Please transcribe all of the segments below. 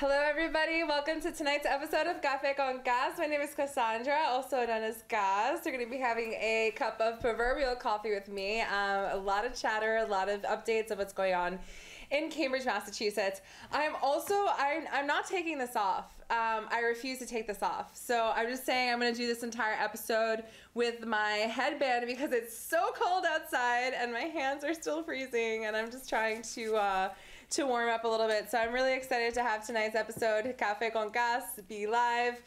Hello everybody, welcome to tonight's episode of Café con Gas. My name is Cassandra, also known as Gas. We're going to be having a cup of proverbial coffee with me. A lot of chatter, a lot of updates of what's going on in Cambridge, Massachusetts. I'm not taking this off. I refuse to take this off. So I'm just saying I'm going to do this entire episode with my headband because it's so cold outside and my hands are still freezing and I'm just trying to warm up a little bit. So I'm really excited to have tonight's episode, Café con Gas, BeLive.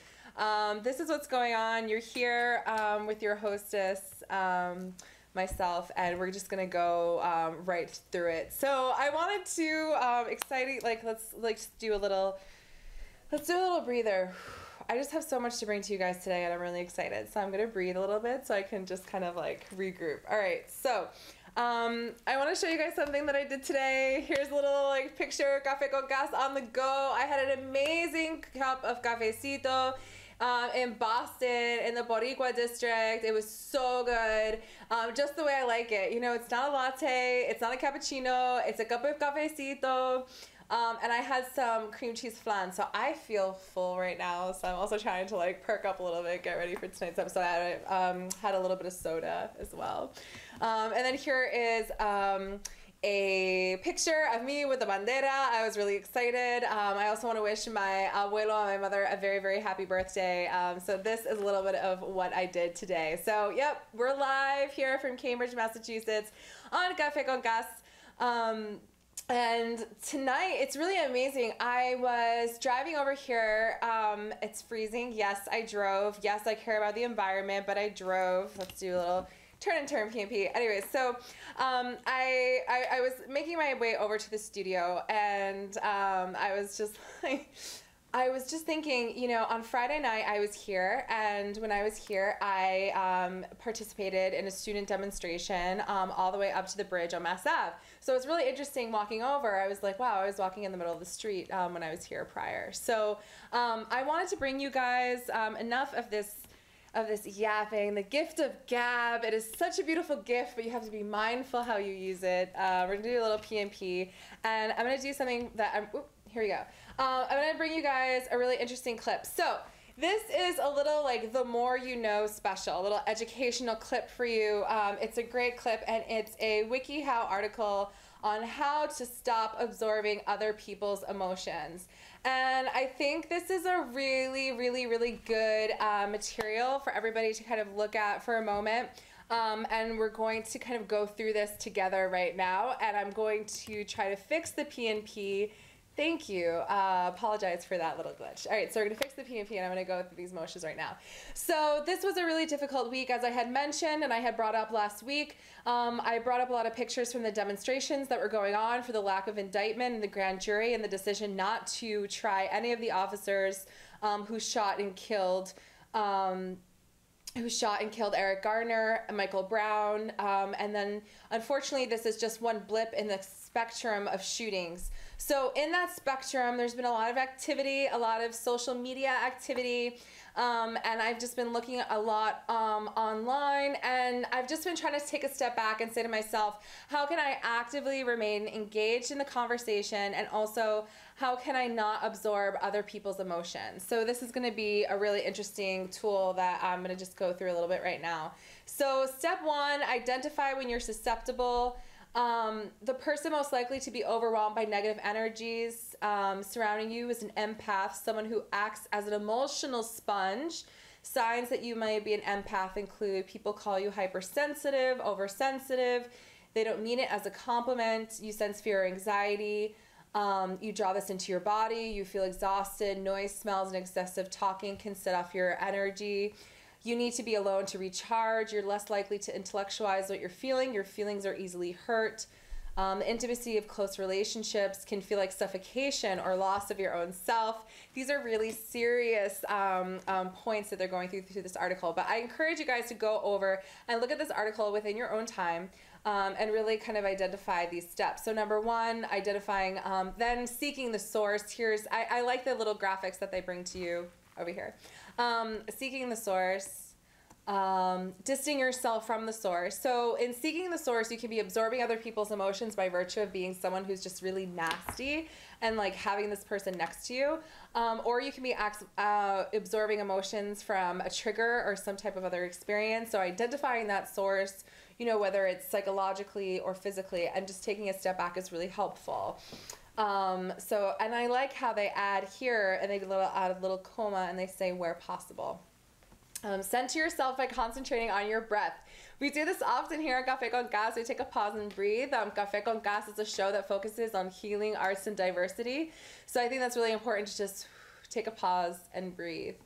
This is what's going on. You're here with your hostess, myself, and we're just gonna go right through it. So I wanted to exciting, like let's do a little breather. I just have so much to bring to you guys today and I'm really excited. So I'm gonna breathe a little bit so I can just kind of like regroup. All right, so I want to show you guys something that I did today. Here's a little like picture, Café con Gas on the go. I had an amazing cup of cafecito in Boston, in the Boricua district. It was so good, just the way I like it. You know, it's not a latte, it's not a cappuccino, it's a cup of cafecito. And I had some cream cheese flan, so I feel full right now. So I'm also trying to like perk up a little bit, get ready for tonight's episode. I had a little bit of soda as well. And then here is a picture of me with the bandera. I was really excited. I also want to wish my abuelo and my mother a very, very happy birthday. So this is a little bit of what I did today. So yep, we're live here from Cambridge, Massachusetts on Café con Gas. And tonight, it's really amazing. I was driving over here. It's freezing. Yes, I drove. Yes, I care about the environment, but I drove. Let's do a little turn and turn PMP. Anyway, so I was making my way over to the studio, and I was just like, I was just thinking, you know, on Friday night I was here, and when I was here I participated in a student demonstration all the way up to the bridge on Mass Ave. So it was really interesting walking over. I was like, wow, I was walking in the middle of the street when I was here prior. So I wanted to bring you guys enough of this yapping, the gift of gab. It is such a beautiful gift, but you have to be mindful how you use it. We're gonna do a little PMP, and I'm gonna do something that here we go. I'm gonna bring you guys a really interesting clip. So this is a little like the more you know special, a little educational clip for you. It's a great clip, and it's a WikiHow article on how to stop absorbing other people's emotions. And I think this is a really, really, really good material for everybody to kind of look at for a moment. And we're going to kind of go through this together right now, and I'm going to try to fix the PNP. Thank you. Apologize for that little glitch. All right, so we're gonna fix the PMP and I'm gonna go through these motions right now. So this was a really difficult week, as I had mentioned and I had brought up last week. I brought up a lot of pictures from the demonstrations that were going on for the lack of indictment in the grand jury and the decision not to try any of the officers who shot and killed Eric Garner, Michael Brown, and then unfortunately this is just one blip in the spectrum of shootings. So in that spectrum, there's been a lot of activity, a lot of social media activity, and I've just been looking a lot online, and I've just been trying to take a step back and say to myself, how can I actively remain engaged in the conversation, and also how can I not absorb other people's emotions? So this is going to be a really interesting tool that I'm going to just go through a little bit right now. So step one, identify when you're susceptible. The person most likely to be overwhelmed by negative energies surrounding you is an empath, someone who acts as an emotional sponge. Signs that you might be an empath include people call you hypersensitive, oversensitive. They don't mean it as a compliment. You sense fear or anxiety. You draw this into your body. You feel exhausted. Noise, smells, and excessive talking can set off your energy. You need to be alone to recharge. You're less likely to intellectualize what you're feeling. Your feelings are easily hurt. The intimacy of close relationships can feel like suffocation or loss of your own self. These are really serious points that they're going through this article. But I encourage you guys to go over and look at this article within your own time and really kind of identify these steps. So number one, identifying, then seeking the source. I like the little graphics that they bring to you over here. Seeking the source. distancing yourself from the source. So in seeking the source, you can be absorbing other people's emotions by virtue of being someone who's just really nasty and like having this person next to you. Or you can be absorbing emotions from a trigger or some type of other experience. So identifying that source, you know, whether it's psychologically or physically, and just taking a step back is really helpful. And I like how they add here, and they add a little comma, and they say where possible. Center yourself by concentrating on your breath. We do this often here at Café con Gas. We take a pause and breathe. Café con Gas is a show that focuses on healing, arts, and diversity. So I think that's really important to just take a pause and breathe.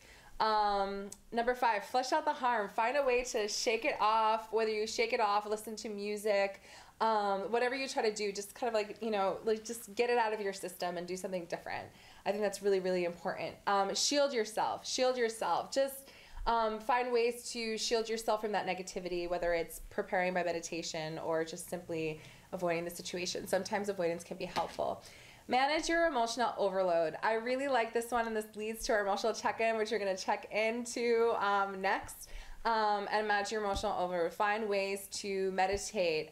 Number 5, flush out the harm. Find a way to shake it off, whether you shake it off, listen to music, whatever you try to do, just kind of like, you know, like just get it out of your system and do something different. I think that's really, really important. Shield yourself. Just find ways to shield yourself from that negativity, whether it's preparing by meditation or just simply avoiding the situation. Sometimes avoidance can be helpful. Manage your emotional overload. I really like this one, and this leads to our emotional check-in, which we're going to check into next. And manage your emotional overload. Find ways to meditate,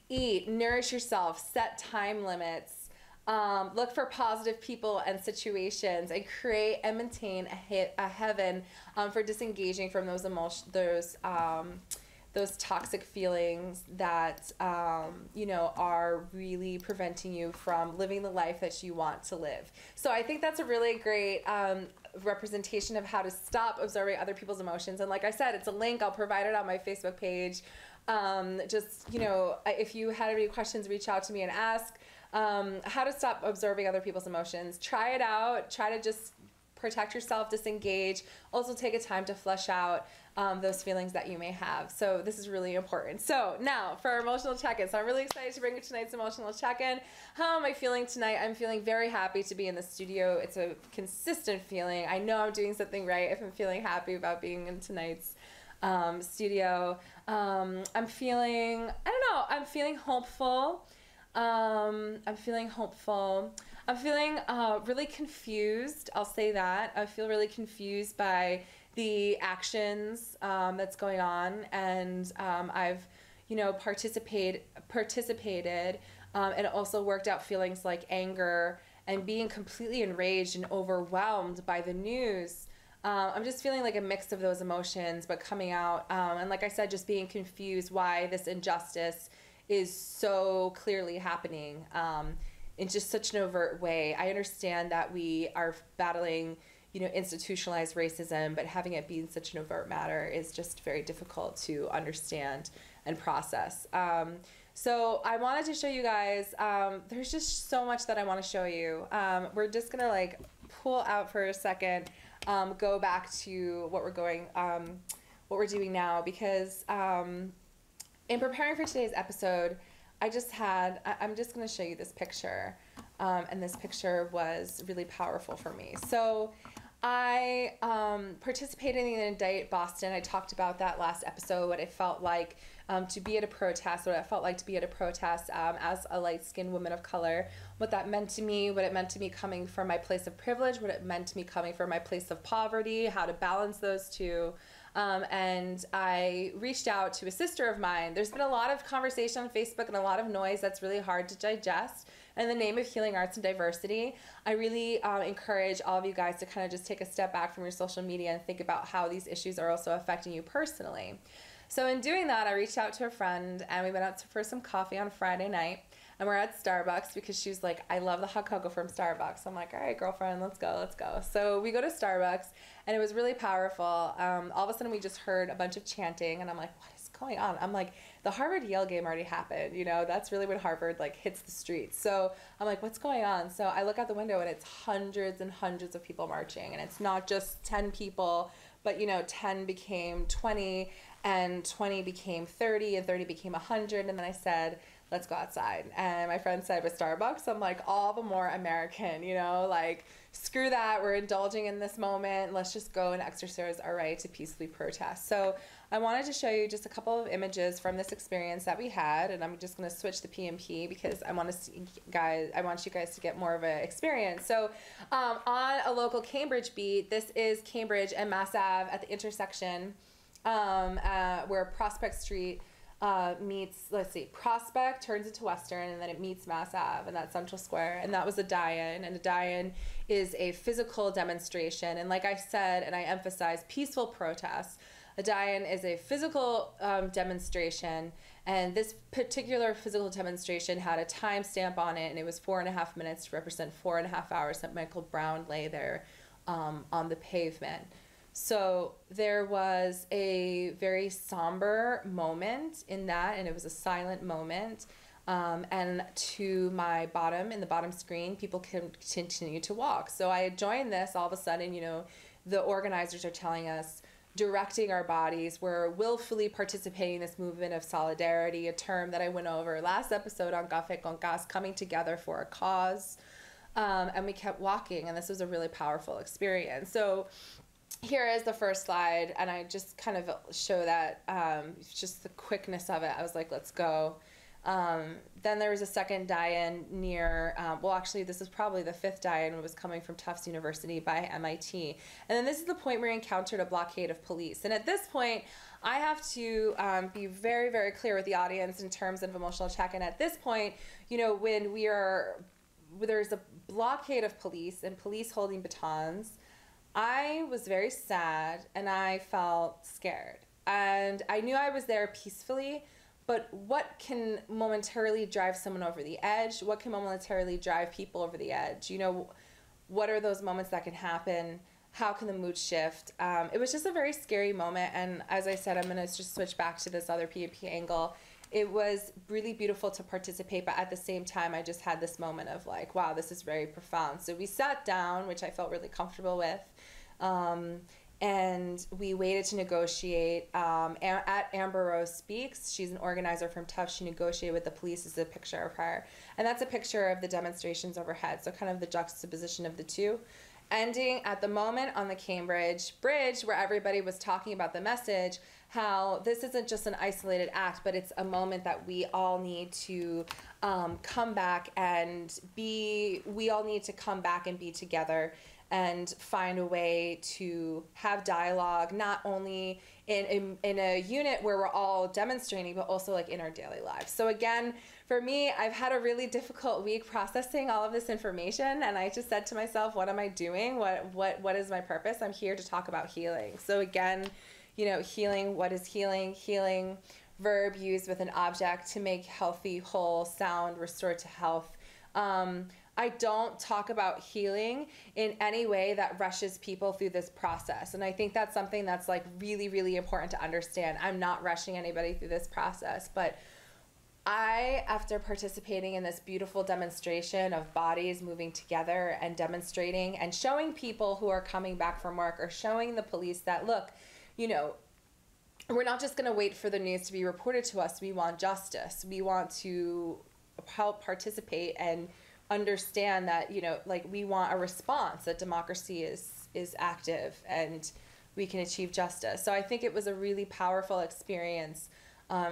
eat, nourish yourself, set time limits, look for positive people and situations, and create and maintain a heaven for disengaging from those toxic feelings that you know, are really preventing you from living the life that you want to live. So I think that's a really great representation of how to stop absorbing other people's emotions. And like I said, it's a link. I'll provide it on my Facebook page. Just, you know, if you had any questions, reach out to me and ask how to stop absorbing other people's emotions. Try it out. Try to just protect yourself, disengage. Also take a time to flush out those feelings that you may have. So this is really important. So now for our emotional check-in. So I'm really excited to bring you tonight's emotional check-in. How am I feeling tonight? I'm feeling very happy to be in the studio. It's a consistent feeling. I know I'm doing something right if I'm feeling happy about being in tonight's studio. I'm feeling, I don't know, I'm feeling hopeful. I'm feeling really confused. I'll say that. I feel really confused by the actions that's going on, and I've, you know, participated and also worked out feelings like anger and being completely enraged and overwhelmed by the news. I'm just feeling like a mix of those emotions, but coming out, and like I said, just being confused why this injustice is so clearly happening in just such an overt way. I understand that we are battling, you know, institutionalized racism, but having it be in such an overt matter is just very difficult to understand and process. So I wanted to show you guys, there's just so much that I want to show you. We're just gonna like pull out for a second, go back to what we're doing now, because in preparing for today's episode, I'm just going to show you this picture, and this picture was really powerful for me. So I participated in the Indite Boston. I talked about that last episode, what it felt like to be at a protest, what it felt like to be at a protest as a light-skinned woman of color, what that meant to me, what it meant to me coming from my place of privilege, what it meant to me coming from my place of poverty, how to balance those two. And I reached out to a sister of mine. There's been a lot of conversation on Facebook and a lot of noise that's really hard to digest. And in the name of healing, arts, and diversity, I really encourage all of you guys to kind of just take a step back from your social media and think about how these issues are also affecting you personally. So in doing that, I reached out to a friend, and we went out for some coffee on Friday night. And we're at Starbucks because she was like, I love the hot cocoa from Starbucks. I'm like, all right, girlfriend, let's go. So we go to Starbucks, and it was really powerful. All of a sudden, we just heard a bunch of chanting, and I'm like, what is going on? I'm like, the Harvard-Yale game already happened. You know, that's really when Harvard, like, hits the streets. So I'm like, what's going on? So I look out the window, and it's hundreds and hundreds of people marching. And it's not just 10 people, but, you know, 10 became 20, and 20 became 30, and 30 became 100. And then I said, let's go outside. And my friend said, with Starbucks, I'm like, all the more American, you know, like, screw that. We're indulging in this moment. Let's just go and exercise our right to peacefully protest. So I wanted to show you just a couple of images from this experience that we had. And I'm just going to switch the PMP because I want you guys to get more of an experience. So on a local Cambridge beat, this is Cambridge and Mass Ave at the intersection. where Prospect Street meets, let's see, Prospect turns into Western, and then it meets Mass Ave, and that's Central Square, and that was a die-in, and a die-in is a physical demonstration, and like I said, and I emphasize, peaceful protest. A die-in is a physical demonstration, and this particular physical demonstration had a timestamp on it, and it was 4.5 minutes to represent 4.5 hours that Michael Brown lay there on the pavement. So there was a very somber moment in that, and it was a silent moment. And to my bottom, in the bottom screen, people can continue to walk. So I joined this, all of a sudden, you know, the organizers are telling us, directing our bodies, we're willfully participating in this movement of solidarity, a term that I went over last episode on Café con Gas, coming together for a cause. And we kept walking, and this was a really powerful experience. So here is the first slide, and I just kind of show that, just the quickness of it. I was like, let's go. Then there was a second die-in near, well, actually, this is probably the fifth die-in. It was coming from Tufts University by MIT. And then this is the point where we encountered a blockade of police. And at this point, I have to be very, very clear with the audience in terms of emotional check-in. At this point, you know, when there's a blockade of police and police holding batons, I was very sad and I felt scared. And I knew I was there peacefully, but what can momentarily drive someone over the edge? What can momentarily drive people over the edge? You know, what are those moments that can happen? How can the mood shift? It was just a very scary moment. And as I said, I'm going to just switch back to this other PAP angle. It was really beautiful to participate, but at the same time, I just had this moment of like, wow, this is very profound. So we sat down, which I felt really comfortable with. And we waited to negotiate at Amber Rose Speaks. She's an organizer from Tufts. She negotiated with the police. This is a picture of her. And that's a picture of the demonstrations overhead, so kind of the juxtaposition of the two. Ending at the moment on the Cambridge Bridge, where everybody was talking about the message, how this isn't just an isolated act, but it's a moment that we all need to come back and be together and find a way to have dialogue, not only in a unit where we're all demonstrating, but also like in our daily lives. So again, for me, I've had a really difficult week processing all of this information, and I just said to myself, what am I doing? What is my purpose? I'm here to talk about healing. So again, you know, healing, what is healing? Healing, verb used with an object to make healthy, whole, sound, restore to health. I don't talk about healing in any way that rushes people through this process. And I think that's something that's like really, really important to understand. I'm not rushing anybody through this process, but after participating in this beautiful demonstration of bodies moving together and demonstrating and showing people who are coming back from work, or showing the police that, look, you know, we're not just going to wait for the news to be reported to us. We want justice. We want to help participate and understand that, you know, like, we want a response, that democracy is active and we can achieve justice. So I think it was a really powerful experience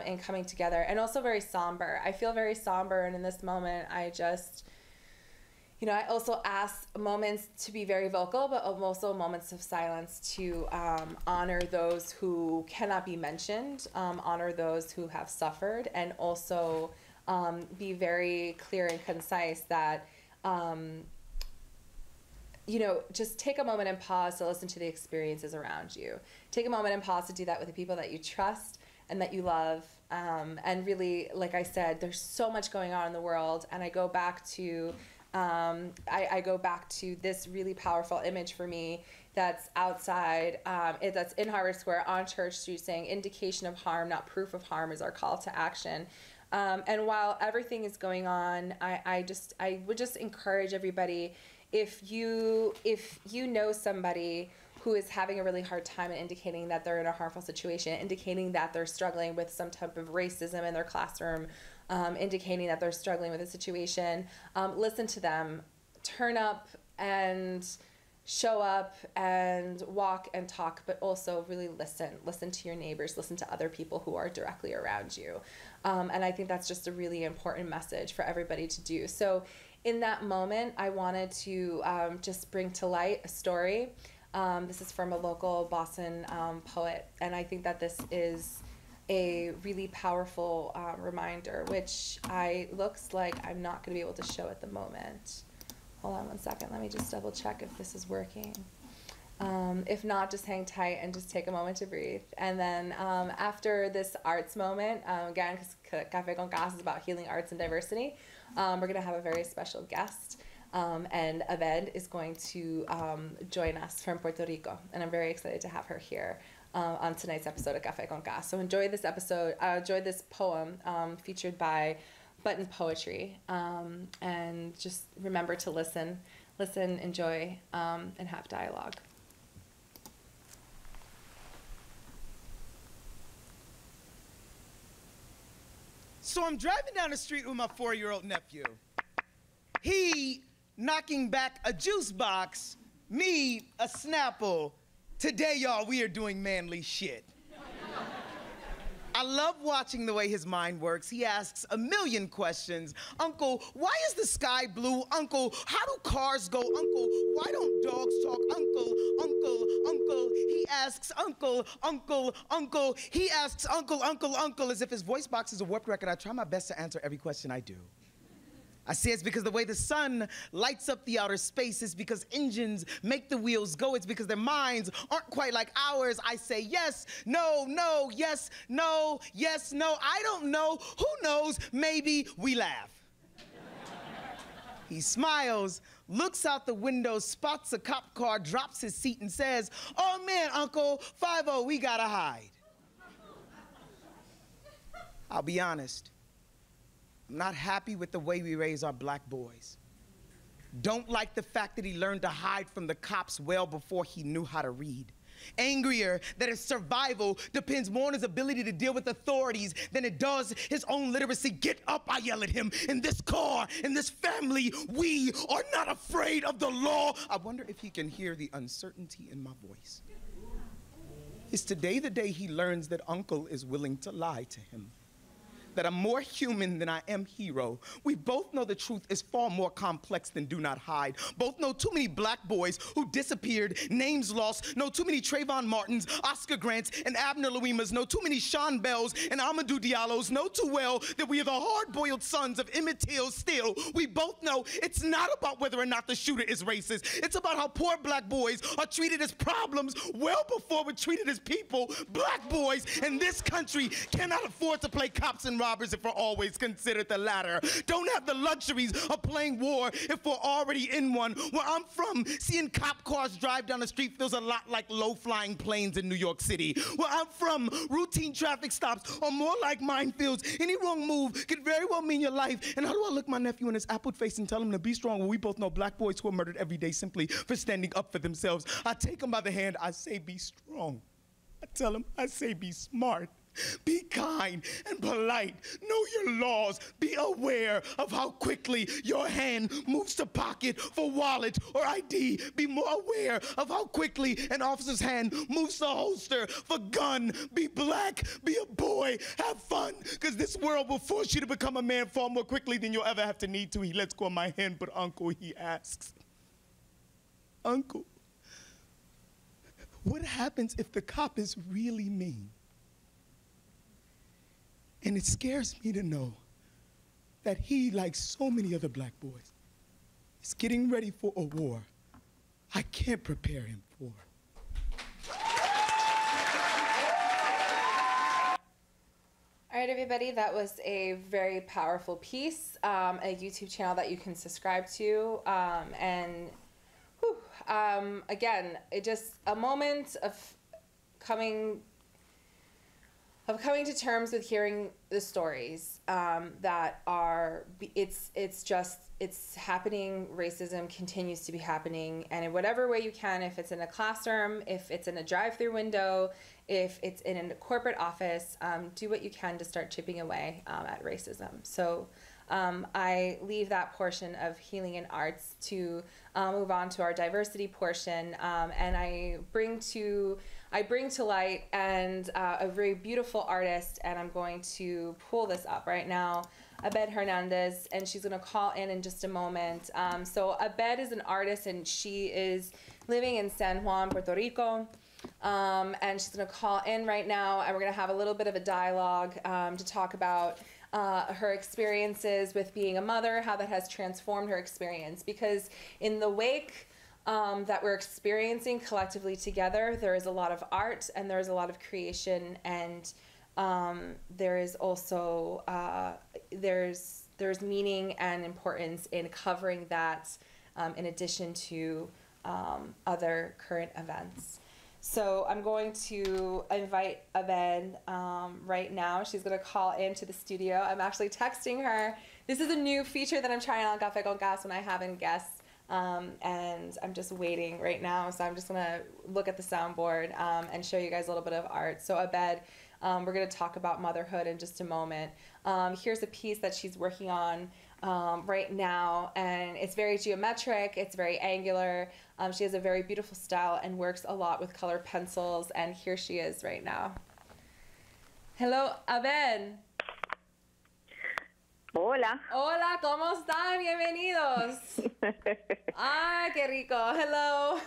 in coming together, and also very somber. I feel very somber, and in this moment, I just, you know, I also ask moments to be very vocal, but also moments of silence to honor those who cannot be mentioned, honor those who have suffered, and also be very clear and concise that, you know, just take a moment and pause to listen to the experiences around you. Take a moment and pause to do that with the people that you trust and that you love. And really, like I said, there's so much going on in the world, and I go back to I go back to this really powerful image for me that's outside, that's in Harvard Square on Church Street, saying indication of harm, not proof of harm, is our call to action. And while everything is going on, I would just encourage everybody, if you know somebody who is having a really hard time and indicating that they're in a harmful situation, indicating that they're struggling with some type of racism in their classroom, indicating that they're struggling with a situation, listen to them, turn up and show up and walk and talk, but also really listen to your neighbors, listen to other people who are directly around you. And I think that's just a really important message for everybody to do. So in that moment, I wanted to just bring to light a story This is from a local Boston poet, and I think that this is a really powerful reminder, which looks like I'm not going to be able to show at the moment. Hold on one second. Let me just double check if this is working. If not, just hang tight and just take a moment to breathe. And then after this arts moment, again, because Café con Gas is about healing arts and diversity, we're going to have a very special guest. And Abed is going to join us from Puerto Rico. And I'm very excited to have her here on tonight's episode of Café con Gas. So enjoy this episode, enjoy this poem featured by Button Poetry. And just remember to listen, enjoy, and have dialogue. So I'm driving down the street with my 4-year-old nephew. He knocking back a juice box, me a Snapple. Today, y'all, we are doing manly shit. I love watching the way his mind works. He asks a million questions. Uncle, why is the sky blue? Uncle, how do cars go? Uncle, why don't dogs talk? Uncle, uncle, uncle. He asks uncle, uncle, uncle. He asks uncle, uncle, uncle, as if his voice box is a warped record. I try my best to answer every question I do. I say it's because the way the sun lights up the outer space is because engines make the wheels go. It's because their minds aren't quite like ours. I say yes, no, no, yes, no, yes, no. I don't know. Who knows? Maybe. We laugh. He smiles, looks out the window, spots a cop car, drops his seat and says, "Oh man, Uncle, 5-0, we gotta hide." I'll be honest. I'm not happy with the way we raise our black boys. Don't like the fact that he learned to hide from the cops well before he knew how to read. Angrier that his survival depends more on his ability to deal with authorities than it does his own literacy. Get up, I yell at him. In this car, in this family, we are not afraid of the law. I wonder if he can hear the uncertainty in my voice. Is today the day he learns that Uncle is willing to lie to him? That I'm more human than I am hero. We both know the truth is far more complex than do not hide. Both know too many black boys who disappeared, names lost, know too many Trayvon Martins, Oscar Grants, and Abner Louimas, know too many Sean Bells and Amadou Diallos, know too well that we are the hard-boiled sons of Emmett Till still. We both know it's not about whether or not the shooter is racist. It's about how poor black boys are treated as problems well before we're treated as people. Black boys in this country cannot afford to play cops and robbers if we're always considered the latter. Don't have the luxuries of playing war if we're already in one. Where I'm from, seeing cop cars drive down the street feels a lot like low-flying planes in New York City. Where I'm from, routine traffic stops are more like minefields. Any wrong move could very well mean your life. And how do I look my nephew in his apple face and tell him to be strong when we both know black boys who are murdered every day simply for standing up for themselves? I take him by the hand, I say be strong. I tell him, I say be smart. Be kind and polite. Know your laws. Be aware of how quickly your hand moves to pocket for wallet or ID. Be more aware of how quickly an officer's hand moves to holster for gun. Be black. Be a boy. Have fun. Because this world will force you to become a man far more quickly than you'll ever have to need to. He lets go of my hand, but Uncle, he asks, Uncle, what happens if the cop is really mean? And it scares me to know that he, like so many other black boys, is getting ready for a war I can't prepare him for. All right, everybody, that was a very powerful piece, a YouTube channel that you can subscribe to, and again, it just a moment of coming to terms with hearing the stories that are, it's happening. Racism continues to be happening, and in whatever way you can, if it's in a classroom, if it's in a drive-through window, if it's in a corporate office, do what you can to start chipping away at racism. So I leave that portion of healing and arts to move on to our diversity portion, and I bring to light and a very beautiful artist, and I'm going to pull this up right now. Abed Hernandez, and she's going to call in just a moment. So Abed is an artist, and she is living in San Juan, Puerto Rico. And she's going to call in right now, and we're going to have a little bit of a dialogue to talk about her experiences with being a mother, how that has transformed her experience. Because in the wake that we're experiencing collectively together, there is a lot of art and there is a lot of creation, and there is also there's meaning and importance in covering that in addition to other current events. So I'm going to invite Abed right now. She's going to call into the studio. I'm actually texting her. This is a new feature that I'm trying on Café con Gas when I haven't guests. And I'm just waiting right now. So I'm just going to look at the soundboard and show you guys a little bit of art. So Abed, we're going to talk about motherhood in just a moment. Here's a piece that she's working on right now, and it's very geometric, it's very angular. She has a very beautiful style and works a lot with colored pencils, and here she is right now. Hello, Abed. Hola. Hola, ¿cómo están? Bienvenidos. Ay, qué rico. Hello.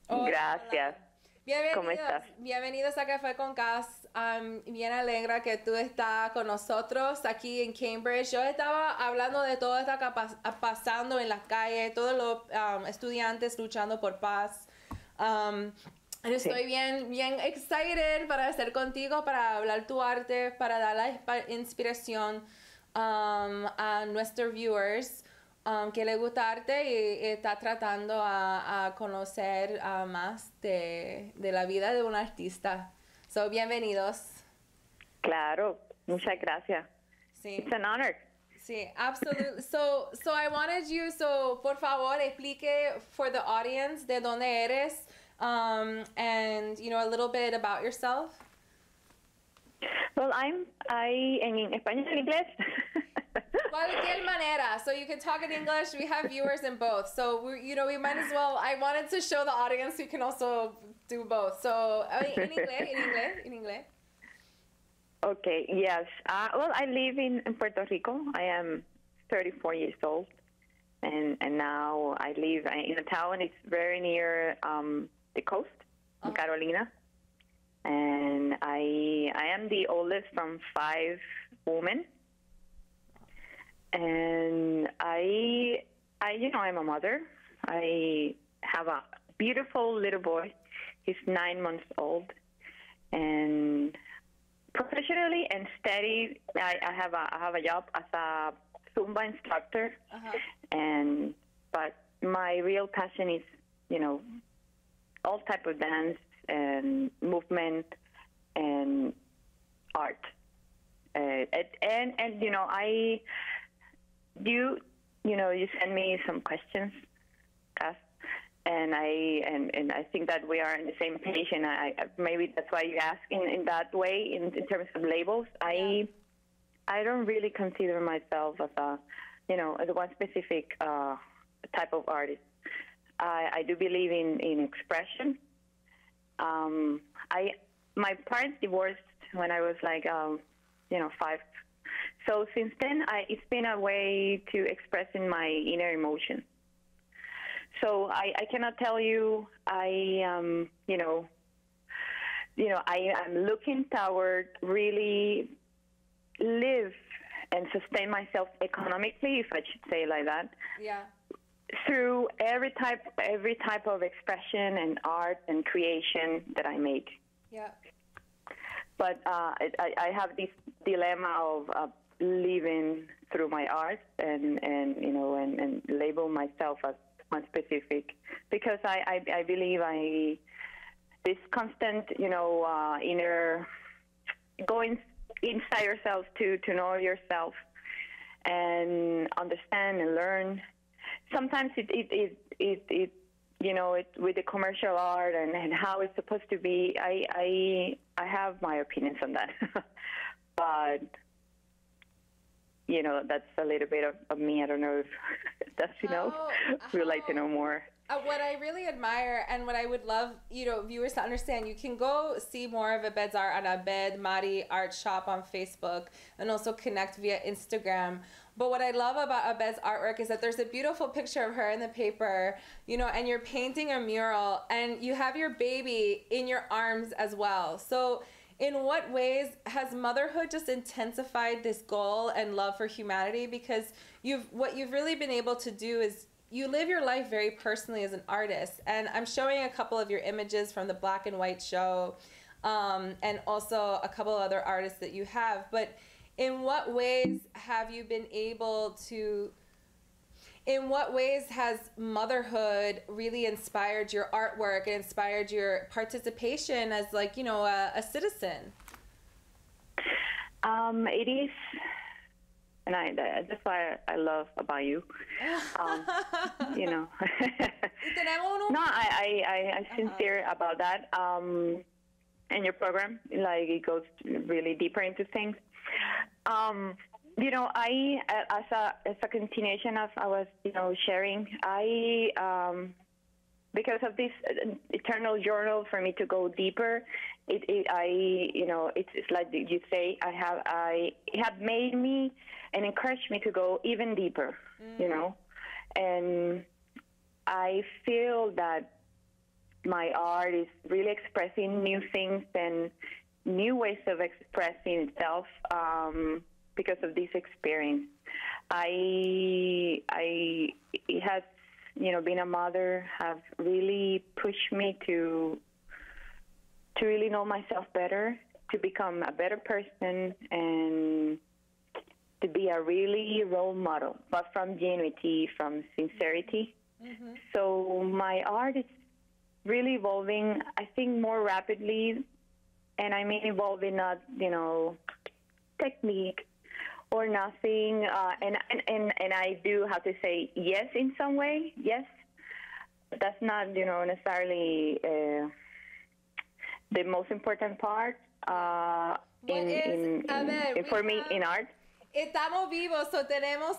Hola, Gracias. hola. Bienvenidos, ¿Cómo estás? bienvenidos a Café con Gas. Bien alegra que tú estás con nosotros aquí en Cambridge. Yo estaba hablando de todo esto que pasando en las calles, todos los estudiantes luchando por paz. Estoy bien excited para estar contigo, para hablar tu arte, para dar la inspiración a nuestros viewers. Que le gusta arte y está tratando a conocer más de la vida de un artista. So, bienvenidos. Claro, muchas gracias. Sí. It's an honor. Sí, absolutely. So I wanted you, por favor, explique for the audience de dónde eres, and, a little bit about yourself. Well, en español, en inglés. Cualquier manera. So you can talk in English. We have viewers in both. So we might as well. I wanted to show the audience we can also do both. So in English. Okay, yes. Well, I live in Puerto Rico. I am 34 years old, and now I live in a town. It's very near the coast, in Carolina. And I am the oldest from 5 women. And I'm a mother. I have a beautiful little boy. He's 9 months old. And professionally and steady, I have a job as a Zumba instructor. But my real passion is, all type of dance and movement and art. You send me some questions, Cass, and I think that we are on the same page, and I maybe that's why you ask in that way in terms of labels. Yeah. I don't really consider myself as as one specific type of artist. I do believe in expression. My parents divorced when I was like 5. So since then, it's been a way to expressing my inner emotions. So I cannot tell you I am looking toward really live and sustain myself economically, if I should say it like that. Yeah. Through every type of expression and art and creation that I make. Yeah. But I have this dilemma of living through my art and label myself as one specific, because I believe this constant inner going inside yourself to know yourself and understand and learn. Sometimes it with the commercial art and how it's supposed to be, I have my opinions on that. But that's a little bit of me. I don't know if that's, if you'd like to know more. What I really admire and what I would love, viewers to understand, you can go see more of Abed's art on Abed Mari Art Shop on Facebook and also connect via Instagram. But what I love about Abed's artwork is that there's a beautiful picture of her in the paper, and you're painting a mural and you have your baby in your arms as well. So in what ways has motherhood just intensified this goal and love for humanity? Because what you've really been able to do is you live your life very personally as an artist. And I'm showing a couple of your images from the black and white show, and also a couple of other artists that you have. But in what ways have you been able to, in what ways has motherhood really inspired your artwork and inspired your participation as a citizen? It is, and that's why I love about you. No, I'm sincere about that. And your program, it goes really deeper into things. I, as a continuation of I was, sharing, because of this eternal journal for me to go deeper, it's like you say, it have made me and encouraged me to go even deeper, and I feel that my art is really expressing new things and new ways of expressing itself because of this experience. It has, being a mother have really pushed me to really know myself better, to become a better person, and to be a really role model, but from genuinity, from sincerity. Mm-hmm. So my art is really evolving, I think, more rapidly, and I mean evolving, not, technique or nothing, and I do have to say yes in some way, yes. That's not, necessarily the most important part for me in art. Estamos vivos, so tenemos